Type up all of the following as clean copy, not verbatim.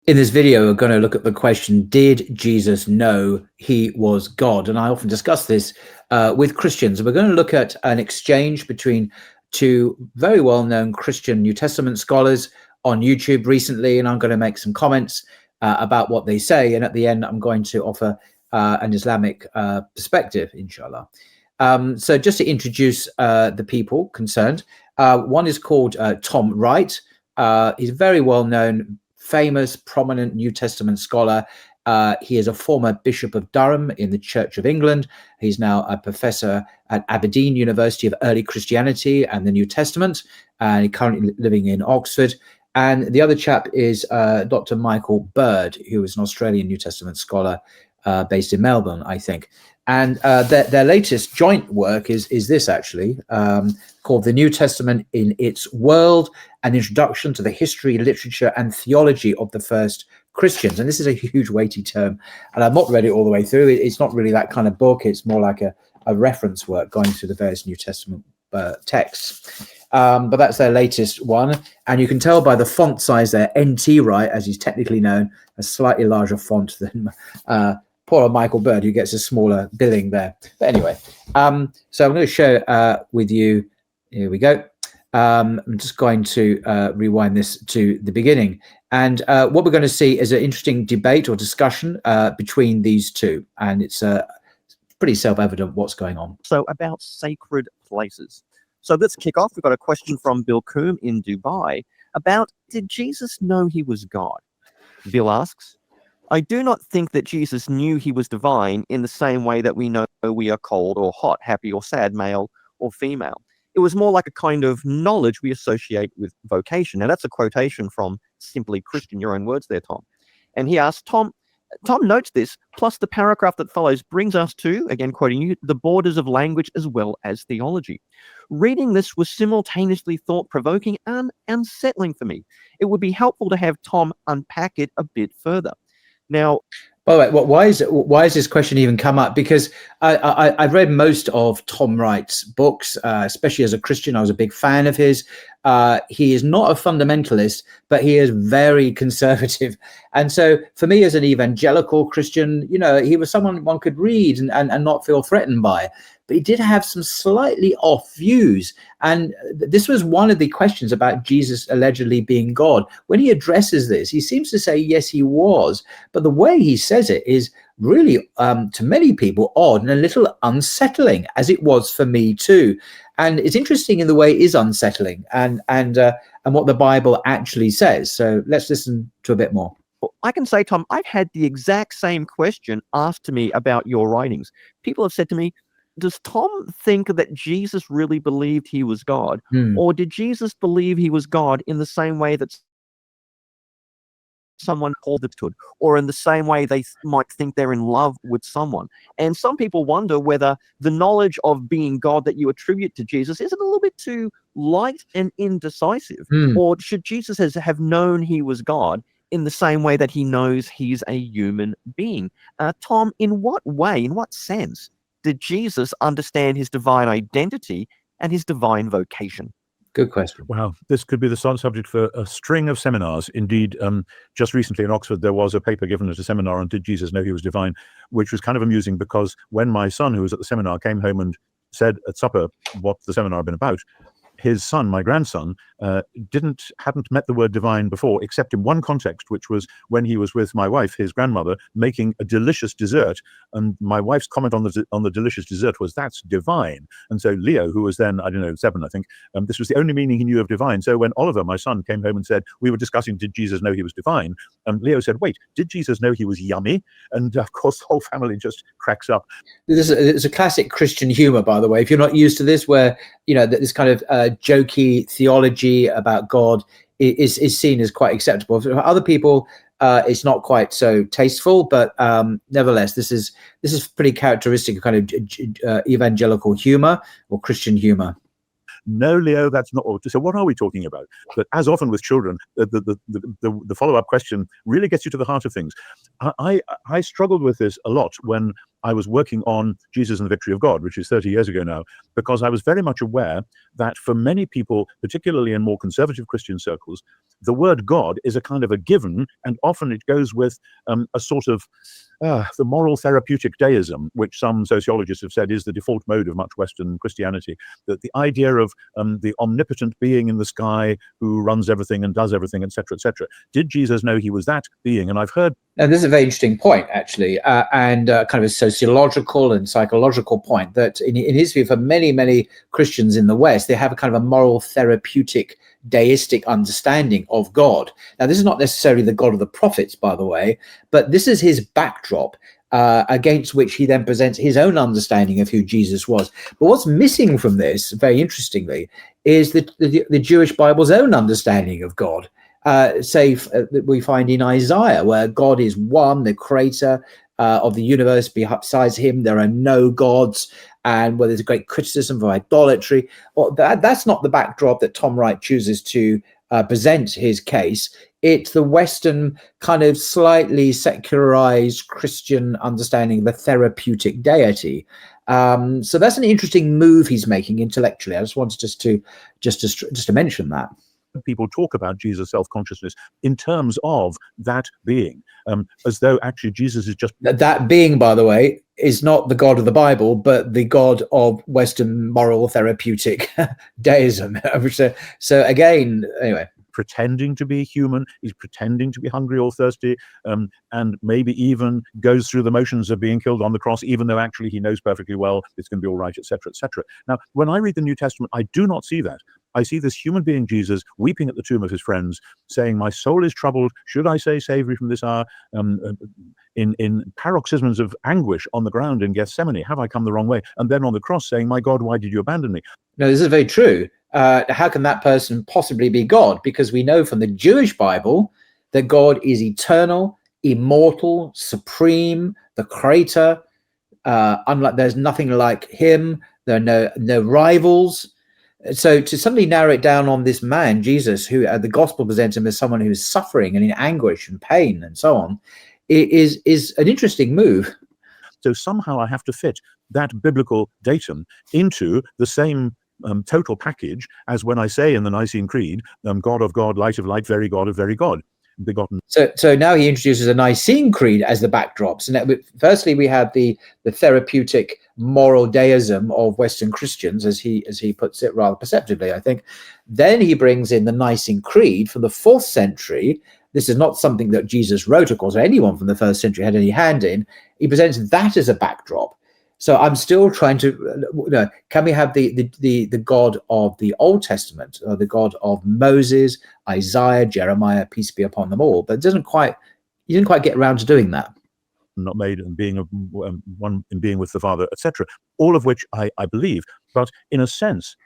In this video, we're going to look at the question, did Jesus know he was God? And I often discuss this with Christians. We're going to look at an exchange between two very well-known Christian New Testament scholars on YouTube recently, and I'm going to make some comments about what they say. And at the end, I'm going to offer an Islamic perspective, inshallah. So just to introduce the people concerned, one is called Tom Wright. He's very well-known, famous, prominent New Testament scholar. He is a former Bishop of Durham in the Church of England. He's now a professor at Aberdeen University of Early Christianity and the New Testament, and he's currently living in Oxford. And the other chap is Dr. Michael Bird, who is an Australian New Testament scholar based in Melbourne, I think. And their latest joint work is this, actually, called The New Testament in Its World, an Introduction to the History, Literature, and Theology of the First Christians. And this is a huge, weighty term. And I've not read it all the way through. It's not really that kind of book. It's more like a reference work going through the various New Testament texts. But that's their latest one. And you can tell by the font size there, NT Wright, as he's technically known, a slightly larger font than poor Michael Bird, who gets a smaller billing there. But anyway, so I'm going to share with you. Here we go. I'm just going to rewind this to the beginning. And what we're going to see is an interesting debate or discussion between these two. And it's pretty self-evident what's going on. So about sacred places. So let's kick off. We've got a question from Bill Coombe in Dubai about, did Jesus know he was God? Bill asks, I do not think that Jesus knew he was divine in the same way that we know we are cold or hot, happy or sad, male or female. It was more like a kind of knowledge we associate with vocation. Now, that's a quotation from Simply Christian, your own words there, Tom. And he asks, Tom notes this, plus the paragraph that follows brings us to, again quoting you, the borders of language as well as theology. Reading this was simultaneously thought-provoking and unsettling for me. It would be helpful to have Tom unpack it a bit further. Now, by the way, why has this question even come up? Because I've read most of Tom Wright's books, especially as a Christian. I was a big fan of his. He is not a fundamentalist, but he is very conservative. And so for me as an evangelical Christian, you know, he was someone one could read and not feel threatened by. But he did have some slightly off views. And this was one of the questions about Jesus allegedly being God. When he addresses this, he seems to say, yes, he was. But the way he says it is really, to many people, odd and a little unsettling, as it was for me too. And it's interesting in the way it is unsettling and what the Bible actually says. So let's listen to a bit more. Well, I can say, Tom, I've had the exact same question asked to me about your writings. People have said to me, does Tom think that Jesus really believed he was God? Or did Jesus believe he was God in the same way that someone called it could, or in the same way they might think they're in love with someone? And some people wonder whether the knowledge of being God that you attribute to Jesus isn't a little bit too light and indecisive. Or should Jesus have known he was God in the same way that he knows he's a human being? Tom, in what way, in what sense, did Jesus understand his divine identity and his divine vocation? Good question. Wow, this could be the subject for a string of seminars. Indeed, just recently in Oxford, there was a paper given at a seminar on Did Jesus Know He Was Divine, which was kind of amusing because when my son, who was at the seminar, came home and said at supper what the seminar had been about, his son, my grandson, hadn't met the word divine before, except in one context, which was when he was with my wife, his grandmother, making a delicious dessert. And my wife's comment on the delicious dessert was, "That's divine." And so Leo, who was then, I don't know, 7, I think, this was the only meaning he knew of divine. So when Oliver, my son, came home and said, we were discussing, did Jesus know he was divine? And Leo said, wait, did Jesus know he was yummy? And of course, the whole family just cracks up. It's a classic Christian humor, by the way. If you're not used to this, where, you know, this kind of jokey theology about God is seen as quite acceptable. For other people, it's not quite so tasteful, but nevertheless, this is pretty characteristic of kind of evangelical humor or Christian humor. No, Leo, that's not what. So what are we talking about? But as often with children, the follow-up question really gets you to the heart of things. I struggled with this a lot when I was working on Jesus and the Victory of God, which is 30 years ago now, because I was very much aware that for many people, particularly in more conservative Christian circles, the word God is a kind of a given, and often it goes with a sort of the moral therapeutic deism, which some sociologists have said is the default mode of much Western Christianity. That the idea of the omnipotent being in the sky who runs everything and does everything, etc., etc. Did Jesus know he was that being? And I've heard. Now, this is a very interesting point, actually, and kind of a sociological and psychological point that in his view, for many, many Christians in the West, they have a kind of a moral therapeutic deistic understanding of God. Now, this is not necessarily the God of the prophets, by the way, but this is his backdrop against which he then presents his own understanding of who Jesus was. But what's missing from this, very interestingly, is the Jewish Bible's own understanding of God. That we find in Isaiah, where God is one, the creator of the universe. Besides him, there are no gods, and where there's a great criticism of idolatry. Well, that's not the backdrop that Tom Wright chooses to present his case. It's the Western kind of slightly secularized Christian understanding of the therapeutic deity. So that's an interesting move he's making intellectually. I just wanted just to mention that. People talk about Jesus' self-consciousness in terms of that being, as though actually Jesus is just... That being, by the way, is not the God of the Bible, but the God of Western moral therapeutic deism. So again, anyway. Pretending to be human, he's pretending to be hungry or thirsty, and maybe even goes through the motions of being killed on the cross, even though actually he knows perfectly well it's going to be all right, etc., etc. Now, when I read the New Testament, I do not see that. I see this human being, Jesus, weeping at the tomb of his friends, saying, "My soul is troubled. Should I say, save me from this hour?" In paroxysms of anguish on the ground in Gethsemane, have I come the wrong way? And then on the cross saying, "My God, why did you abandon me?" No, this is very true. How can that person possibly be God? Because we know from the Jewish Bible that God is eternal, immortal, supreme, the creator. Unlike, there's nothing like him. There are no rivals. So to suddenly narrow it down on this man, Jesus, who the gospel presents him as someone who is suffering and in anguish and pain and so on, is an interesting move. So somehow I have to fit that biblical datum into the same total package as when I say in the Nicene Creed, God of God, light of light, very God of very God, begotten. So now he introduces a Nicene Creed as the backdrop. So now, firstly, we have the therapeutic moral deism of Western Christians, as he puts it rather perceptively, I think. Then he brings in the Nicene Creed from the 4th century. This is not something that Jesus wrote, of course, or anyone from the 1st century had any hand in. He presents that as a backdrop. So I'm still trying to, can we have the God of the Old Testament, or the God of Moses, Isaiah, Jeremiah, peace be upon them all? But he didn't quite get around to doing that. Not made and being one in being with the Father, etc. All of which I believe, but in a sense,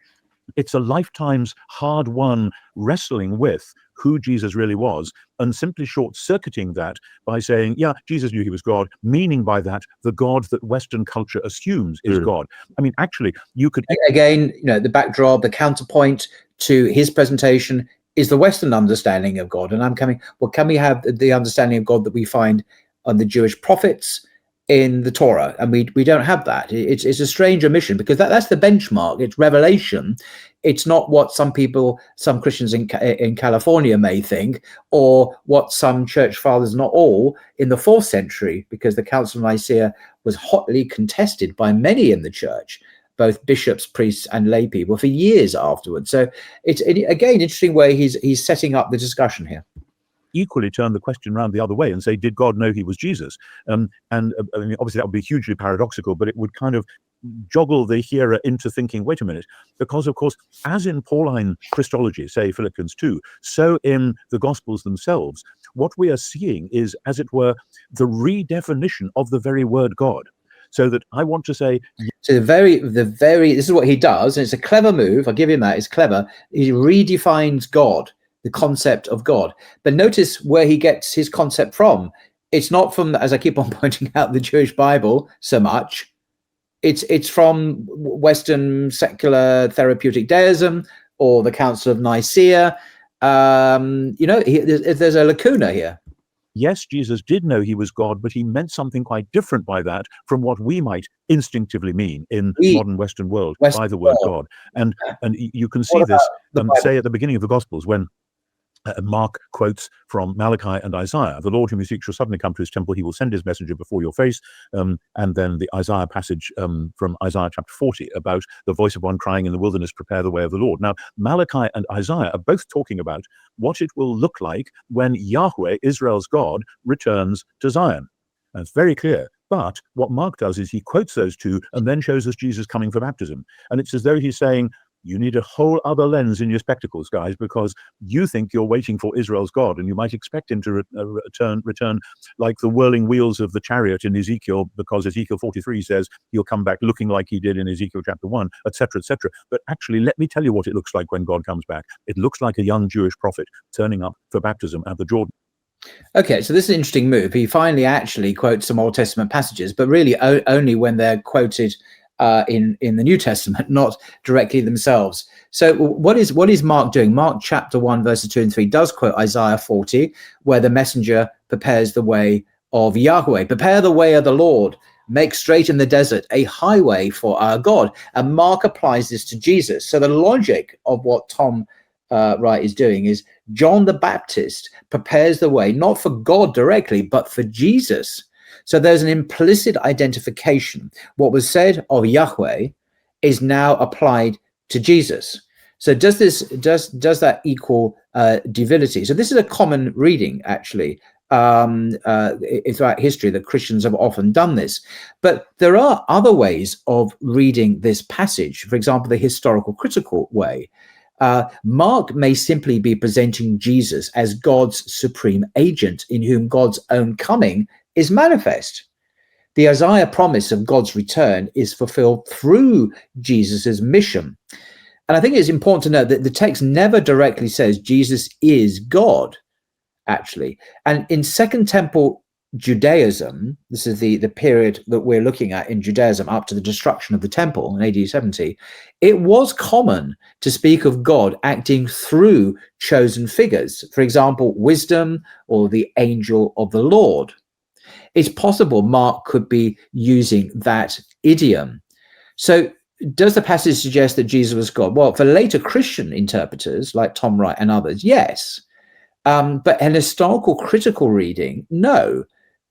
it's a lifetime's hard-won wrestling with who Jesus really was, and simply short-circuiting that by saying, yeah, Jesus knew he was God, meaning by that the God that Western culture assumes is God. I mean, actually, you could... Again, the backdrop, the counterpoint to his presentation is the Western understanding of God. And can we have the understanding of God that we find on the Jewish prophets in the Torah? And we don't have that. It's a strange omission, because that's the benchmark. It's revelation. It's not what some Christians in California may think, or what some church fathers, not all, in the 4th century, because the Council of Nicaea was hotly contested by many in the church, both bishops, priests, and lay people, for years afterwards. So it's, again, interesting way he's setting up the discussion here. Equally turn the question around the other way and say, did God know he was Jesus? I mean, obviously that would be hugely paradoxical, but it would kind of joggle the hearer into thinking, wait a minute, because of course, as in Pauline Christology, say Philippians 2, so in the Gospels themselves, what we are seeing is, as it were, the redefinition of the very word God. So that I want to say, so this is what he does, and it's a clever move. I'll give him that. It's clever. He redefines God, the concept of God. But notice where he gets his concept from. It's not from, as I keep on pointing out, the Jewish Bible so much. It's from Western secular therapeutic deism or the Council of Nicaea. There's a lacuna here. yes, Jesus did know he was God, but he meant something quite different by that from what we might instinctively mean in We, modern Western world Western by the word world. God. And you can What see about this, the Bible? say at the beginning of the Gospels, when Mark quotes from Malachi and Isaiah, the Lord whom you seek shall suddenly come to his temple, he will send his messenger before your face. And then the Isaiah passage from Isaiah chapter 40 about the voice of one crying in the wilderness, prepare the way of the Lord. Now, Malachi and Isaiah are both talking about what it will look like when Yahweh, Israel's God, returns to Zion. And it's very clear. But what Mark does is he quotes those two and then shows us Jesus coming for baptism. And it's as though he's saying, you need a whole other lens in your spectacles, guys, because you think you're waiting for Israel's God, and you might expect him to return like the whirling wheels of the chariot in Ezekiel, because Ezekiel 43 says he'll come back looking like he did in Ezekiel chapter 1, etc., etc. But actually, let me tell you what it looks like when God comes back. It looks like a young Jewish prophet turning up for baptism at the Jordan. Okay, so this is an interesting move. He finally actually quotes some Old Testament passages, but really only when they're quoted in the New Testament, not directly themselves. So what is Mark doing? Mark chapter 1, verses 2 and 3 does quote Isaiah 40, where the messenger prepares the way of Yahweh. Prepare the way of the Lord. Make straight in the desert a highway for our God. And Mark applies this to Jesus. So the logic of what Tom Wright is doing is John the Baptist prepares the way, not for God directly, but for Jesus. So there's an implicit identification. What was said of Yahweh is now applied to Jesus. So does that equal divinity? So this is a common reading, actually, throughout history, that Christians have often done this. But there are other ways of reading this passage. For example, the historical critical way. Mark may simply be presenting Jesus as God's supreme agent, in whom God's own coming is manifest. The Isaiah promise of God's return is fulfilled through Jesus's mission. And I think it's important to note that the text never directly says Jesus is God, actually. And in Second Temple Judaism, this is the period that we're looking at in Judaism up to the destruction of the temple in AD 70, it was common to speak of God acting through chosen figures. For example, wisdom or the angel of the Lord. It's possible Mark could be using that idiom. So does the passage suggest that Jesus was God? Well, for later Christian interpreters like Tom Wright and others, yes. But an historical critical reading, no.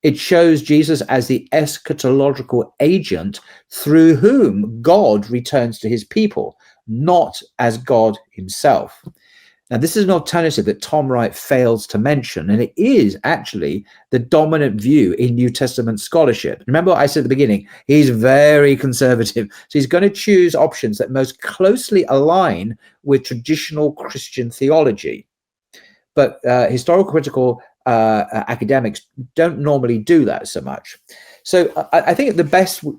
It shows Jesus as the eschatological agent through whom God returns to his people, not as God himself. Now, this is an alternative that Tom Wright fails to mention, and it is actually the dominant view in New Testament scholarship. Remember what I said at the beginning? He's very conservative. So he's going to choose options that most closely align with traditional Christian theology. But historical critical academics don't normally do that so much. So I think the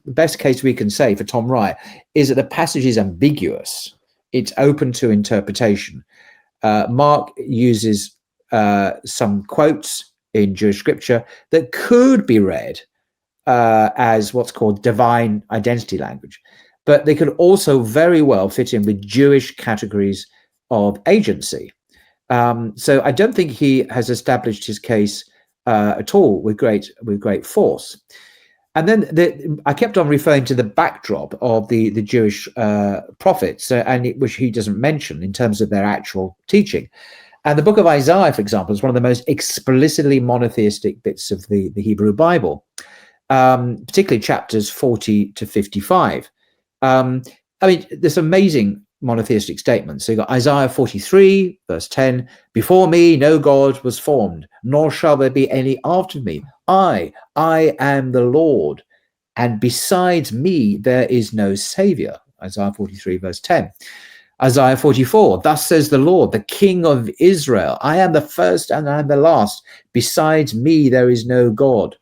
best case we can say for Tom Wright is that the passage is ambiguous. It's open to interpretation. Mark uses some quotes in Jewish scripture that could be read as what's called divine identity language, but they could also very well fit in with Jewish categories of agency. So I don't think he has established his case at all with great force. And then I kept on referring to the backdrop of the Jewish prophets, which he doesn't mention in terms of their actual teaching. And the book of Isaiah, for example, is one of the most explicitly monotheistic bits of the Hebrew Bible, particularly chapters 40 to 55. There's amazing monotheistic statements. So you've got Isaiah 43, verse 10, before me no God was formed, nor shall there be any after me. I am the Lord, and besides me there is no Savior. Isaiah 43, verse 10. Isaiah 44, thus says the Lord, the King of Israel, I am the first and I am the last. Besides me there is no God.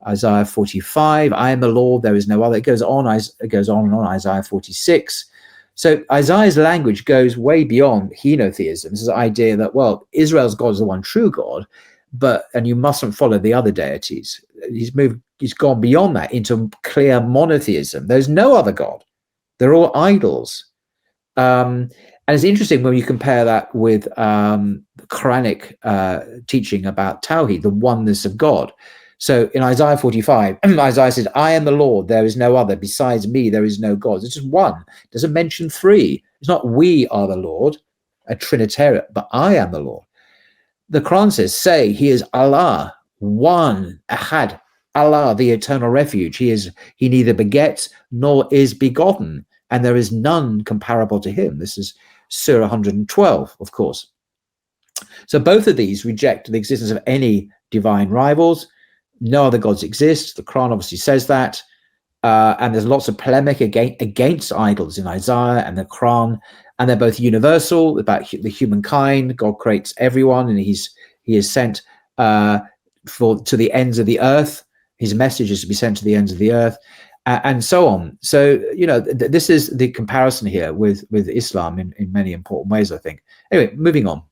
Isaiah 45, I am the Lord, there is no other. It goes on and on. Isaiah 46. So Isaiah's language goes way beyond henotheism. This is the idea that, well, Israel's God is the one true God, and you mustn't follow the other deities. He's gone beyond that into clear monotheism. There's no other God. They're all idols. And And it's interesting when you compare that with Quranic teaching about Tawheed, the oneness of God. So in Isaiah 45, Isaiah says, I am the Lord, there is no other. Besides me, there is no God. It's just one. It doesn't mention three. It's not we are the Lord, a Trinitarian, but I am the Lord. The Quran says, say, he is Allah, one, Ahad, Allah, the eternal refuge. He neither begets nor is begotten, and there is none comparable to him. This is Surah 112, of course. So both of these reject the existence of any divine rivals. No other gods exist. The Quran obviously says that. And there's lots of polemic against idols in Isaiah and the Quran. And they're both universal about the humankind. God creates everyone, and he is sent to the ends of the earth. His message is to be sent to the ends of the earth, and so on. So, this is the comparison here with Islam in many important ways, I think. Anyway, moving on.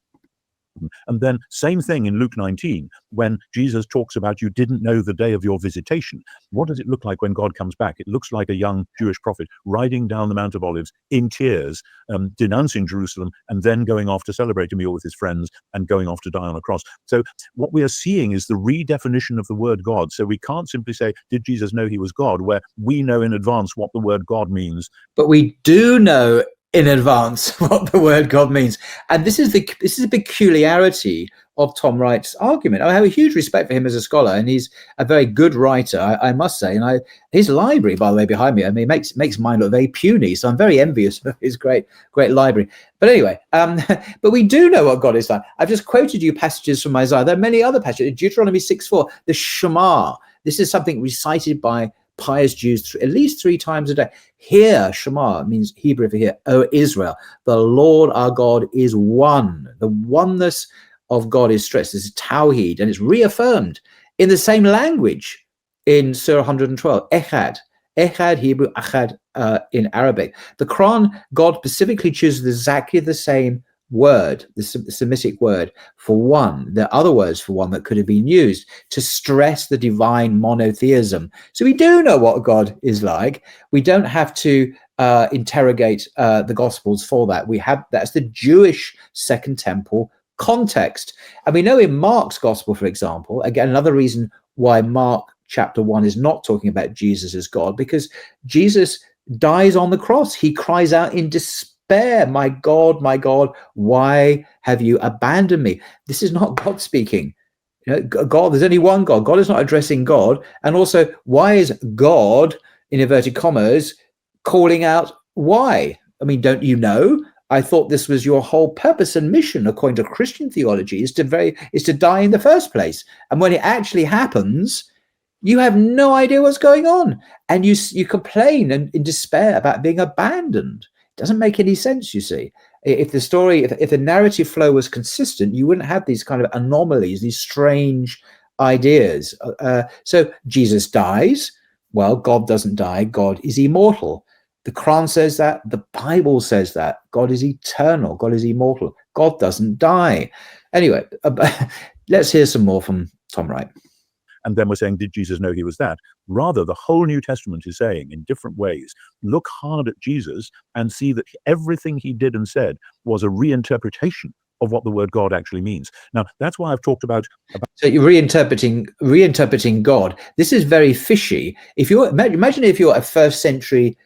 And then same thing in Luke 19, when Jesus talks about you didn't know the day of your visitation. What does it look like when God comes back? It looks like a young Jewish prophet riding down the Mount of Olives in tears, denouncing Jerusalem, and then going off to celebrate a meal with his friends and going off to die on a cross. So what we are seeing is the redefinition of the word God. So we can't simply say, did Jesus know he was God, where we know in advance what the word God means. But we do know in advance what the word God means. And this is a peculiarity of Tom Wright's argument. I have a huge respect for him as a scholar, and he's a very good writer, I must say. And his library, by the way, behind me, I mean, makes mine look very puny. So I'm very envious of his great library. But anyway, but we do know what God is like. I've just quoted you passages from Isaiah. There are many other passages. Deuteronomy 6:4, the Shema. This is something recited by pious Jews at least 3 times a day. Hear, Shema means Hebrew for hear, O Israel, the Lord our God is one. The oneness of God is stressed. This is Tawheed, and it's reaffirmed in the same language in Surah 112, Echad. Echad, Hebrew, Achad in Arabic. The Quran, God specifically chooses exactly the same word, the Semitic word for one. There are other words for one that could have been used to stress the divine monotheism. So we do know what God is like. We don't have to interrogate the Gospels for that. That's the Jewish Second Temple context. And we know in Mark's Gospel, for example, again, another reason why Mark chapter 1 is not talking about Jesus as God, because Jesus dies on the cross. He cries out in despair, my God, why have you abandoned me? This is not God speaking. God, there's only one God. God is not addressing God. And also, why is God, in inverted commas, calling out why? I mean, don't you know? I thought this was your whole purpose and mission, according to Christian theology, is to die in the first place. And when it actually happens, you have no idea what's going on, and you complain and in despair about being abandoned. It doesn't make any sense, you see. If the narrative flow was consistent, you wouldn't have these kind of anomalies, these strange ideas. So Jesus dies. Well, God doesn't die. God is immortal. The Quran says that. The Bible says that. God is eternal. God is immortal. God doesn't die. Anyway, let's hear some more from Tom Wright. And then we're saying, did Jesus know he was that? Rather, the whole New Testament is saying in different ways, look hard at Jesus and see that everything he did and said was a reinterpretation of what the word God actually means. Now, that's why I've talked about so you're reinterpreting God. This is very fishy. Imagine if you're a first century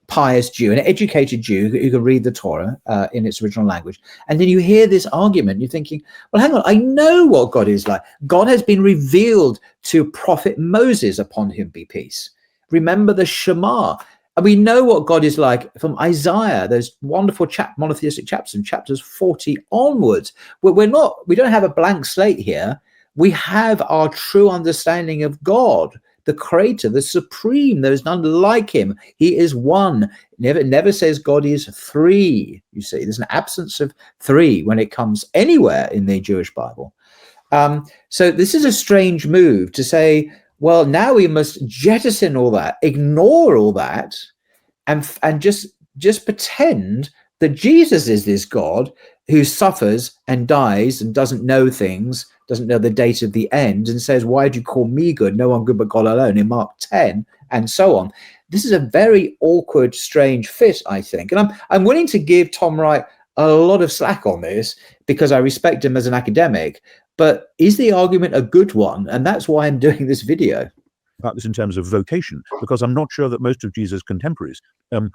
pious Jew, an educated Jew who could read the Torah in its original language, and then you hear this argument, you're thinking, well, hang on, I know what God is like. God has been revealed to prophet Moses, upon him be peace. Remember the Shema. And we know what God is like from Isaiah, those wonderful monotheistic chapters, from chapters 40 onwards. We don't have a blank slate here. We have our true understanding of God, the creator, the supreme. There is none like him. He is one. Never says God is three. You see, there's an absence of three when it comes anywhere in the Jewish Bible. So this is a strange move to say, well, now we must jettison all that, ignore all that, and just pretend that Jesus is this God who suffers and dies and doesn't know things, doesn't know the date of the end, and says, why do you call me good? No one good but God alone, in Mark 10, and so on. This is a very awkward, strange fit, I think. And I'm willing to give Tom Wright a lot of slack on this because I respect him as an academic, but is the argument a good one? And that's why I'm doing this video. About this in terms of vocation, because I'm not sure that most of Jesus' contemporaries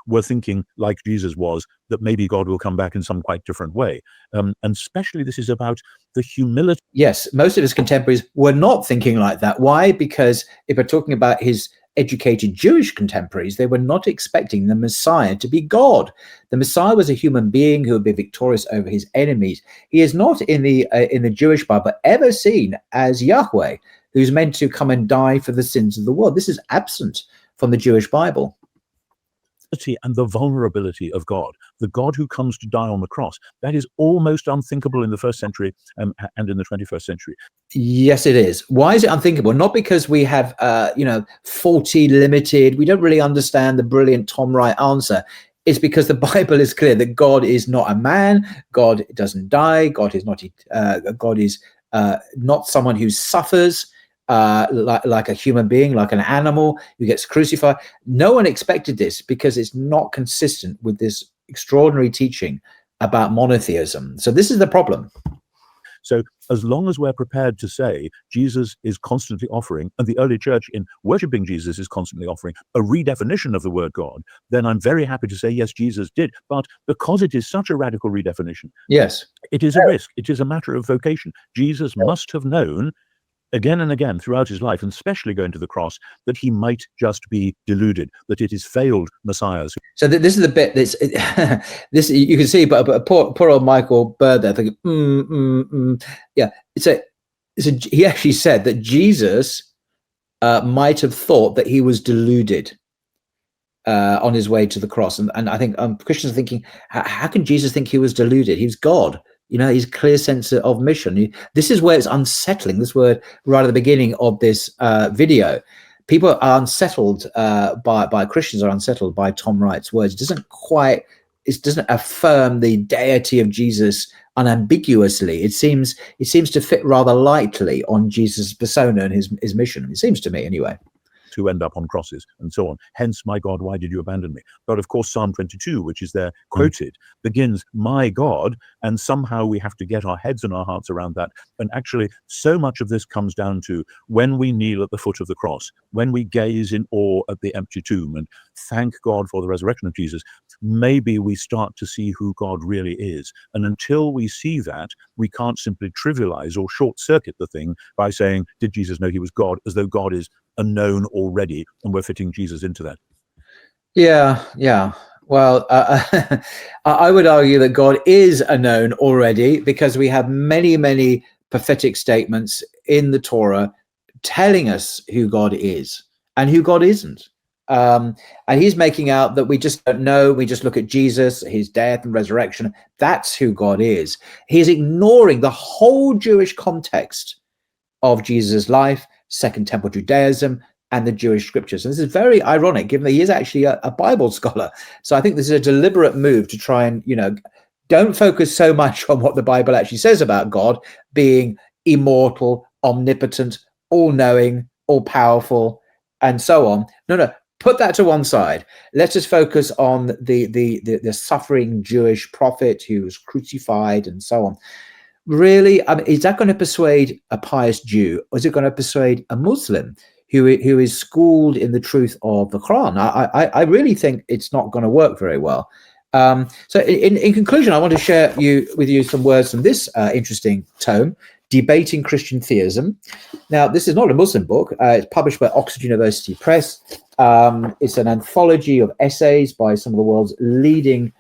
were thinking like Jesus was, that maybe God will come back in some quite different way. And especially this is about the humility. Yes, most of his contemporaries were not thinking like that. Why? Because if we're talking about his educated Jewish contemporaries, they were not expecting the Messiah to be God. The Messiah was a human being who would be victorious over his enemies. He is not in the Jewish Bible ever seen as Yahweh, who's meant to come and die for the sins of the world. This is absent from the Jewish Bible. And the vulnerability of God, the God who comes to die on the cross, that is almost unthinkable in the first century and in the 21st century. Yes, it is. Why is it unthinkable? Not because we have, faulty, limited. We don't really understand the brilliant Tom Wright answer. It's because the Bible is clear that God is not a man. God doesn't die. God is not. God is not someone who suffers. Like a human being, like an animal who gets crucified. No one expected this because it's not consistent with this extraordinary teaching about monotheism. So this is the problem. So as long as we're prepared to say Jesus is constantly offering, and the early church in worshipping Jesus is constantly offering a redefinition of the word God, then I'm very happy to say, yes, Jesus did. But because it is such a radical redefinition, yes, it is a risk. It is a matter of vocation. Jesus must have known again and again throughout his life, and especially going to the cross, that he might just be deluded, that it is failed messiahs. So this is the bit that's this you can see, but poor old Michael Bird there thinking, yeah. He actually said that Jesus might have thought that he was deluded on his way to the cross, and I think Christians are thinking, how can Jesus think he was deluded? He was God. He's clear sense of mission. This is where it's unsettling. This word right at the beginning of this video. People are unsettled by Christians are unsettled by Tom Wright's words. It doesn't affirm the deity of Jesus unambiguously. It seems to fit rather lightly on Jesus' persona and his mission. It seems to me, anyway. Who end up on crosses and so on. Hence, my God, why did you abandon me? But of course, Psalm 22, which is there quoted, begins, my God, and somehow we have to get our heads and our hearts around that. And actually, so much of this comes down to when we kneel at the foot of the cross, when we gaze in awe at the empty tomb and thank God for the resurrection of Jesus, maybe we start to see who God really is. And until we see that, we can't simply trivialize or short circuit the thing by saying, did Jesus know he was God, as though God is unknown already and we're fitting Jesus into that. Yeah. Well, I would argue that God is unknown already because we have many prophetic statements in the Torah telling us who God is and who God isn't. And he's making out that we just don't know. We just look at Jesus, his death and resurrection. That's who God is. He's ignoring the whole Jewish context of Jesus' life, Second Temple Judaism, and the Jewish scriptures. And this is very ironic, given that he is actually a Bible scholar. So I think this is a deliberate move to try and, don't focus so much on what the Bible actually says about God being immortal, omnipotent, all-knowing, all-powerful, and so on. No, put that to one side. Let's just focus on the suffering Jewish prophet who was crucified and so on. Really, is that going to persuade a pious Jew, or is it going to persuade a Muslim who is schooled in the truth of the Quran? I really think it's not going to work very well. So in conclusion, I want to share with you some words from this interesting tome, Debating Christian Theism. Now, this is not a Muslim book. It's published by Oxford University Press. It's an anthology of essays by some of the world's leading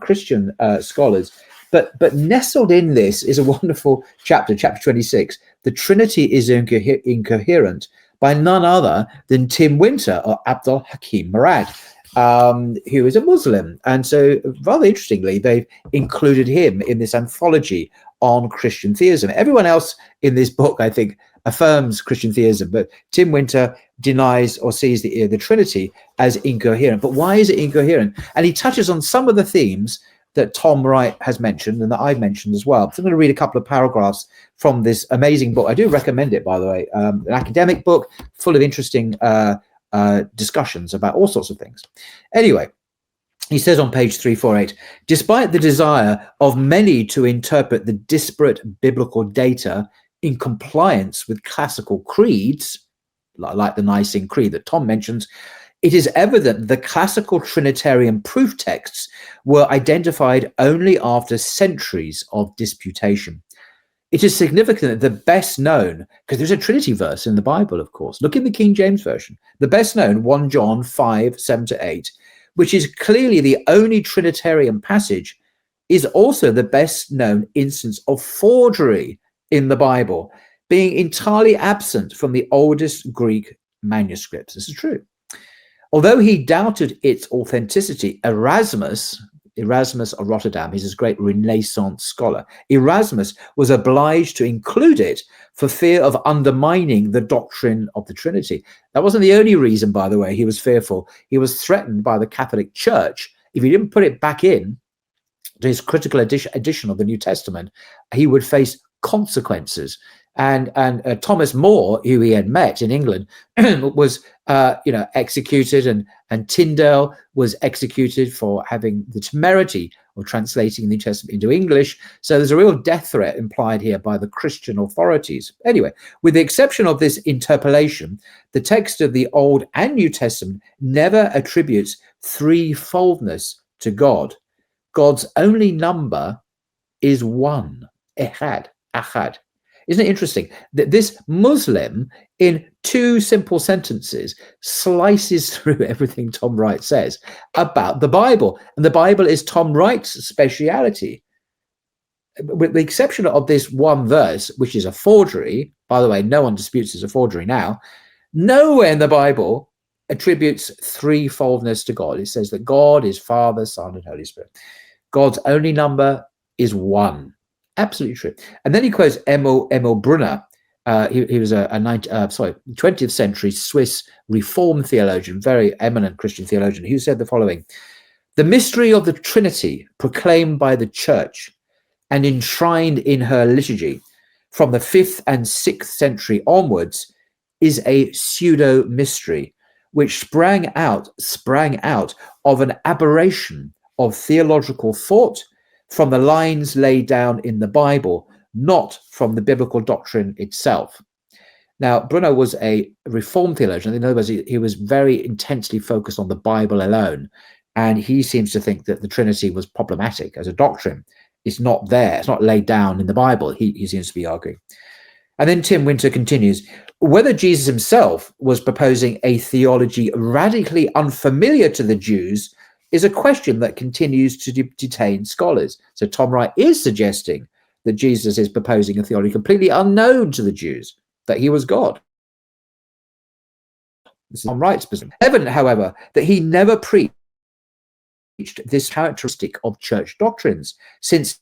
Christian scholars. But nestled in this is a wonderful chapter 26. The Trinity is incoherent, by none other than Tim Winter or Abdul Hakim Murad, who is a Muslim. And so rather interestingly, they've included him in this anthology on Christian theism. Everyone else in this book, I think, affirms Christian theism, but Tim Winter denies or sees the Trinity as incoherent. But why is it incoherent? And he touches on some of the themes that Tom Wright has mentioned and that I've mentioned as well. So I'm going to read a couple of paragraphs from this amazing book. I do recommend it, by the way. An academic book full of interesting discussions about all sorts of things. Anyway, He says on page 348, despite the desire of many to interpret the disparate biblical data in compliance with classical creeds, like the Nicene Creed that Tom mentions, it is evident the classical Trinitarian proof texts were identified only after centuries of disputation. It is significant that the best known, because there's a Trinity verse in the Bible, of course. Look in the King James Version. The best known, 1 John 5, 7 to 8, which is clearly the only Trinitarian passage, is also the best known instance of forgery in the Bible, being entirely absent from the oldest Greek manuscripts. This is true. Although he doubted its authenticity, Erasmus of Rotterdam, he's this great Renaissance scholar, Erasmus was obliged to include it for fear of undermining the doctrine of the Trinity. That wasn't the only reason, by the way, he was fearful. He was threatened by the Catholic Church. If he didn't put it back in to his critical edition of the New Testament, he would face consequences. And Thomas More, who he had met in England, was executed, and Tyndale was executed for having the temerity of translating the New Testament into English. So there's a real death threat implied here by the Christian authorities. Anyway, with the exception of this interpolation, the text of the Old and New Testament never attributes threefoldness to God. God's only number is one, ehad, ahad. Isn't it interesting that this Muslim, in 2 simple sentences, slices through everything Tom Wright says about the Bible? And the Bible is Tom Wright's speciality. With the exception of this one verse, which is a forgery, by the way, no one disputes it's a forgery now, nowhere in the Bible attributes threefoldness to God. It says that God is Father, Son, and Holy Spirit. God's only number is one. Absolutely true. And then he quotes Emil Brunner. He was a 20th century Swiss Reformed theologian, very eminent Christian theologian, who said the following: the mystery of the Trinity proclaimed by the Church and enshrined in her liturgy from the 5th and 6th century onwards is a pseudo mystery which sprang out of an aberration of theological thought from the lines laid down in the Bible, not from the biblical doctrine itself. Now, Brunner was a Reformed theologian. In other words, he was very intensely focused on the Bible alone. And he seems to think that the Trinity was problematic as a doctrine. It's not there. It's not laid down in the Bible, he seems to be arguing. And then Tim Winter continues, whether Jesus himself was proposing a theology radically unfamiliar to the Jews is a question that continues to detain scholars. So Tom Wright is suggesting that Jesus is proposing a theology completely unknown to the Jews, that he was God. This is Tom Wright's position. Evident, however, that he never preached this characteristic of church doctrines, since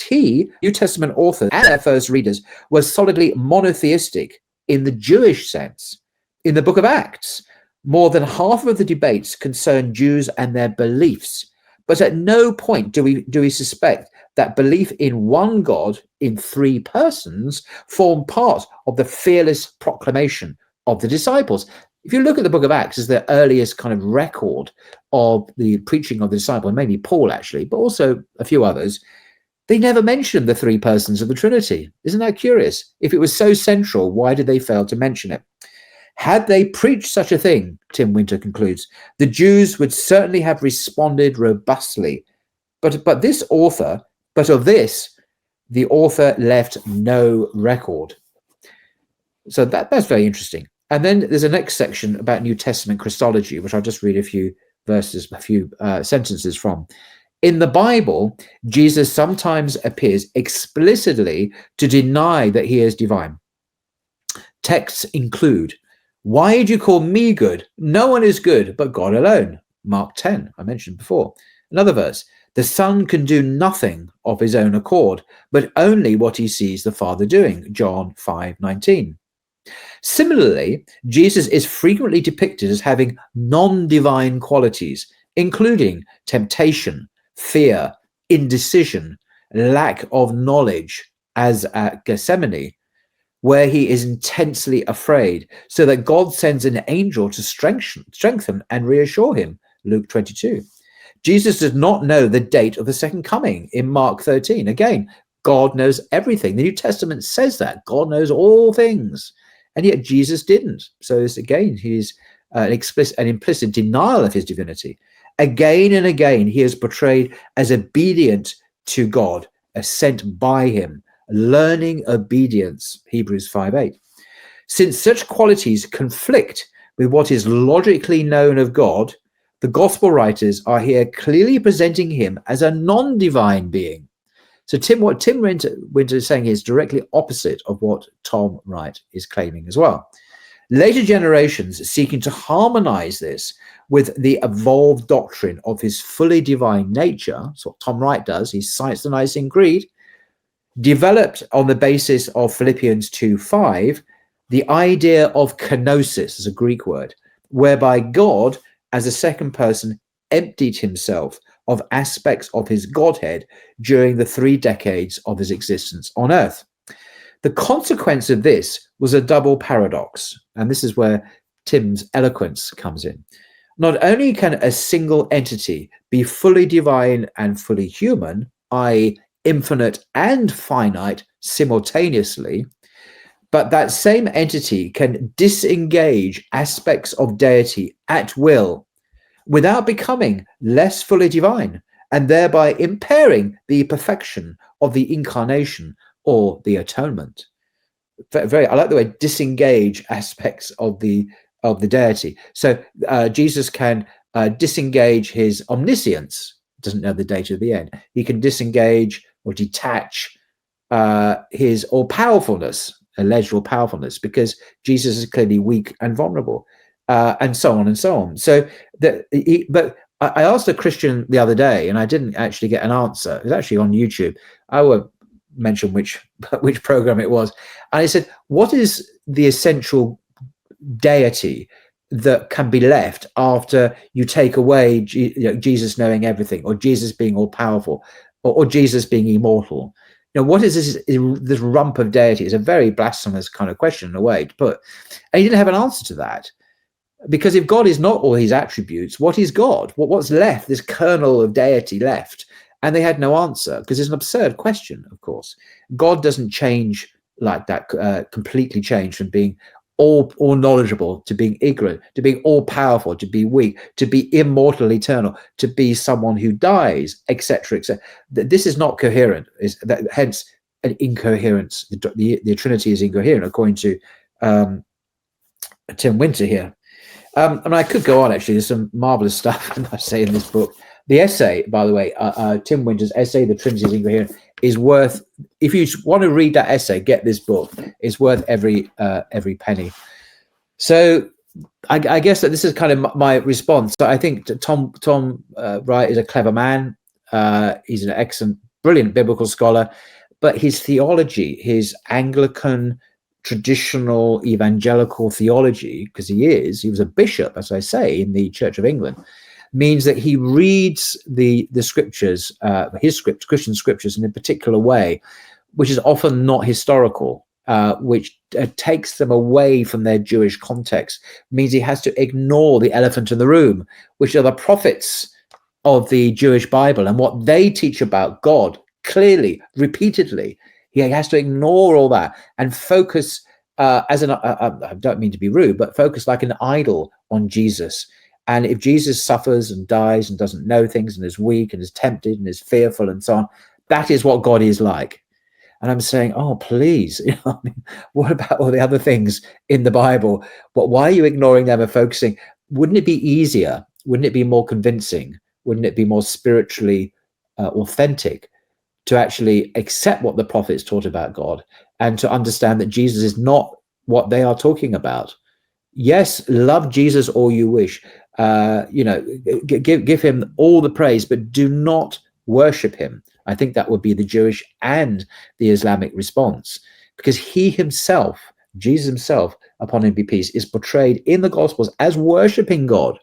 he, New Testament author, and their first readers were solidly monotheistic in the Jewish sense. In the book of Acts, more than half of the debates concern Jews and their beliefs, but at no point do we suspect that belief in one God in 3 persons formed part of the fearless proclamation of the disciples. If you look at the book of Acts as the earliest kind of record of the preaching of the disciple, mainly Paul actually, but also a few others, they never mentioned the 3 persons of the Trinity. Isn't that curious? If it was so central, why did they fail to mention it? Had they preached such a thing, Tim Winter concludes, the Jews would certainly have responded robustly. But of this, the author left no record. So that's very interesting. And then there's a next section about New Testament Christology, which I'll just read a few sentences from. In the Bible, Jesus sometimes appears explicitly to deny that he is divine. Texts include, why did you call me good? No one is good but God alone. Mark 10, I mentioned before. Another verse, the Son can do nothing of his own accord, but only what he sees the Father doing. John 5:19. Similarly, Jesus is frequently depicted as having non-divine qualities, including temptation, fear, indecision, lack of knowledge, as at Gethsemane, where he is intensely afraid, so that God sends an angel to strengthen and reassure him. Luke 22. Jesus does not know the date of the second coming in Mark 13. Again, God knows everything. The New Testament says that God knows all things, and yet Jesus didn't. So this, again, he's an implicit denial of his divinity. Again and again, he is portrayed as obedient to God, as sent by him, learning obedience, Hebrews 5:8. Since such qualities conflict with what is logically known of God, the gospel writers are here clearly presenting him as a non-divine being. So what Tim Winter is saying is directly opposite of what Tom Wright is claiming as well. Later generations seeking to harmonize this with the evolved doctrine of his fully divine nature, that's what Tom Wright does, he cites the Nicene Creed, developed on the basis of Philippians 2:5, the idea of kenosis, is a Greek word, whereby God, as a second person, emptied himself of aspects of his Godhead during the 3 decades of his existence on earth. The consequence of this was a double paradox, and this is where Tim's eloquence comes in. Not only can a single entity be fully divine and fully human, i.e., infinite and finite simultaneously, but that same entity can disengage aspects of deity at will without becoming less fully divine and thereby impairing the perfection of the incarnation or the atonement. I like the way disengage aspects of the deity. So Jesus can disengage his omniscience, doesn't know the date of the end. He can disengage or detach his all-powerfulness, alleged all-powerfulness, because Jesus is clearly weak and vulnerable, and so on and so on. So but I asked a Christian the other day, and I didn't actually get an answer. It was actually on YouTube. I won't mention which program it was. And I said, what is the essential deity that can be left after you take away Jesus knowing everything, or Jesus being all powerful, or Jesus being immortal? What is this rump of deity? Is a very blasphemous kind of question in a way to put. And he didn't have an answer to that. Because if God is not all his attributes, what is God? What's left, this kernel of deity left? And they had no answer, because it's an absurd question, of course. God doesn't change like that, completely change from being all knowledgeable to being ignorant, to being all powerful, to be weak, to be immortal, eternal, to be someone who dies, etc., etc. This is not coherent. Hence, an incoherence. The Trinity is incoherent, according to Tim Winter here. And I could go on, actually. There's some marvelous stuff I say in this book. The essay, by the way, Tim Winter's essay, The Trinity is Incoherent, is worth, if you want to read that essay, get this book. It's worth every penny. So I guess that this is kind of my response. So I think Tom Wright is a clever man. He's an excellent, brilliant biblical scholar. But his theology, his Anglican traditional evangelical theology, because he was a bishop, as I say, in the Church of England, means that he reads the scriptures, Christian scriptures, in a particular way, which is often not historical, which takes them away from their Jewish context, means he has to ignore the elephant in the room, which are the prophets of the Jewish Bible and what they teach about God clearly, repeatedly. He has to ignore all that and focus I don't mean to be rude, but focus like an idol on Jesus. And if Jesus suffers and dies and doesn't know things and is weak and is tempted and is fearful and so on, that is what God is like. And I'm saying, oh, please, what about all the other things in the Bible? But why are you ignoring them and focusing? Wouldn't it be easier? Wouldn't it be more convincing? Wouldn't it be more spiritually authentic to actually accept what the prophets taught about God and to understand that Jesus is not what they are talking about? Yes, love Jesus all you wish. Give him all the praise, but do not worship him. I think that would be the Jewish and the Islamic response, because he himself, Jesus himself, upon him be peace, is portrayed in the Gospels as worshiping God.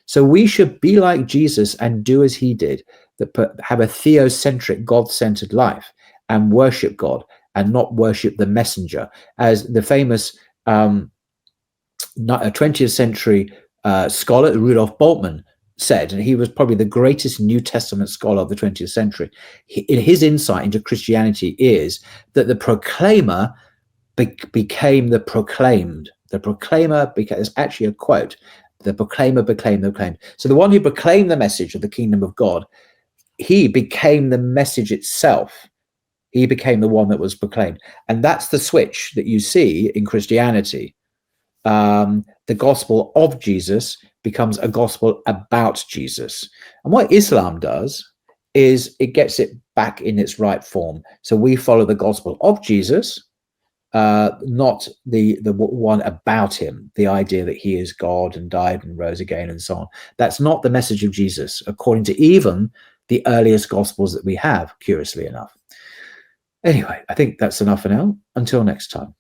So we should be like Jesus and do as he did, have a theocentric, God-centered life and worship God and not worship the messenger. As the famous 20th century scholar Rudolf Bultmann said, and he was probably the greatest New Testament scholar of the 20th century, his insight into Christianity is that the proclaimer became the proclaimed. The proclaimer became, it's actually a quote, the proclaimer became the proclaimed. So the one who proclaimed the message of the kingdom of God, he became the message itself. He became the one that was proclaimed. And that's the switch that you see in Christianity. The gospel of Jesus becomes a gospel about Jesus. And what Islam does is it gets it back in its right form. So we follow the gospel of Jesus, not the one about him, the idea that he is God and died and rose again and so on. That's not the message of Jesus, according to even the earliest gospels that we have, curiously enough. Anyway, I think that's enough for now. Until next time.